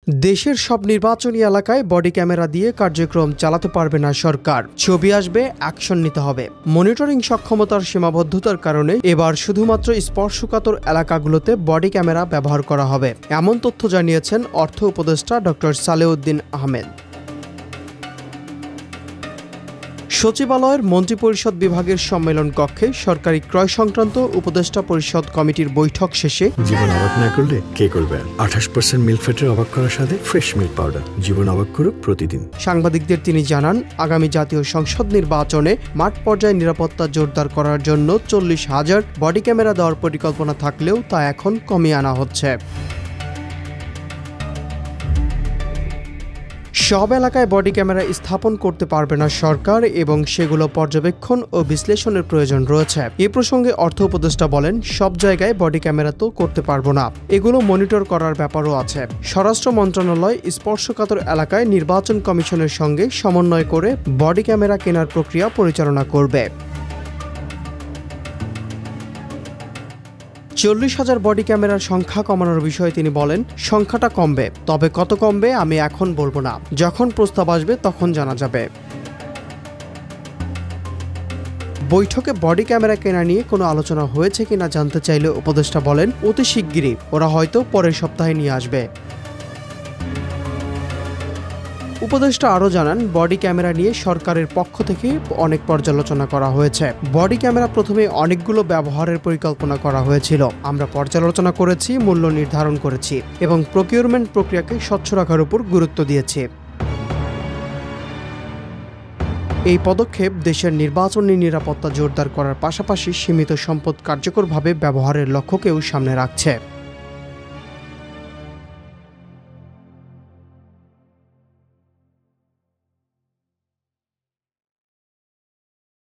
দেশের সব নির্বাচনী এলাকায় বডি ক্যামেরা দিয়ে কার্যক্রম চালাতে পারবে না সরকার। ছবি আসবে, অ্যাকশন নিতে হবে। মনিটরিং সক্ষমতার সীমাবদ্ধতার কারণে এবার শুধুমাত্র স্পর্শকাতর এলাকাগুলোতে বডি ক্যামেরা ব্যবহার করা হবে, এমন তথ্য জানিয়েছেন অর্থ উপদেষ্টা ডক্টর সালেউদ্দিন আহমেদ। সচিবালয়ের মন্ত্রিপরিষদ বিভাগের সম্মেলন কক্ষে সরকারি ক্রয় সংক্রান্ত উপদেষ্টা পরিষদ কমিটির বৈঠক শেষে জীবন অবাক না করলে কে করবে? 28% মিল্ক ফ্যাটের অবাক করার সাথে ফ্রেশ মিল্ক পাউডার। জীবন অবাক করুক প্রতিদিন। সাংবাদিকদের তিনি জানান, আগামী জাতীয় সংসদ নির্বাচনে মাঠ পর্যায়ে নিরাপত্তা জোরদার করার জন্য 40,000 বডি ক্যামেরা দেওয়ার পরিকল্পনা থাকলেও তা এখন কমিয়ে আনা হচ্ছে। সব এলাকায় বডি ক্যামেরা স্থাপন করতে পারবে না সরকার এবং সেগুলো পর্যবেক্ষণ ও বিশ্লেষণের প্রয়োজন রয়েছে। এ প্রসঙ্গে অর্থ উপদেষ্টা বলেন, সব জায়গায় বডি ক্যামেরা তো করতে পারবো না, এগুলো মনিটর করার ব্যাপারও আছে। স্বরাষ্ট্র মন্ত্রণালয় স্পর্শকাতর এলাকায় নির্বাচন কমিশনের সঙ্গে সমন্বয় করে বডি ক্যামেরা কেনার প্রক্রিয়া পরিচালনা করবে। 40,000 বডি ক্যামেরার সংখ্যা কমানোর বিষয়ে তিনি বলেন, সংখ্যাটা কমবে, তবে কত কমবে আমি এখন বলবো না, যখন প্রস্তাব আসবে তখন জানা যাবে। বৈঠকে বডি ক্যামেরা কেনা নিয়ে কোনো আলোচনা হয়েছে কিনা জানতে চাইলে উপদেষ্টা বলেন, অতি শিগগিরই ওরা হয়তো পরের সপ্তাহে নিয়ে আসবে। উপদেষ্টা আরও জানান, বডি ক্যামেরা নিয়ে সরকারের পক্ষ থেকে অনেক পর্যালোচনা করা হয়েছে। বডি ক্যামেরা প্রথমে অনেকগুলো ব্যবহারের পরিকল্পনা করা হয়েছিল, আমরা পর্যালোচনা করেছি, মূল্য নির্ধারণ করেছি এবং প্রকিউরমেন্ট প্রক্রিয়াকে স্বচ্ছ রাখার উপর গুরুত্ব দিয়েছি। এই পদক্ষেপ দেশের নির্বাচনী নিরাপত্তা জোরদার করার পাশাপাশি সীমিত সম্পদ কার্যকরভাবে ব্যবহারের লক্ষ্যকেও সামনে রাখছে।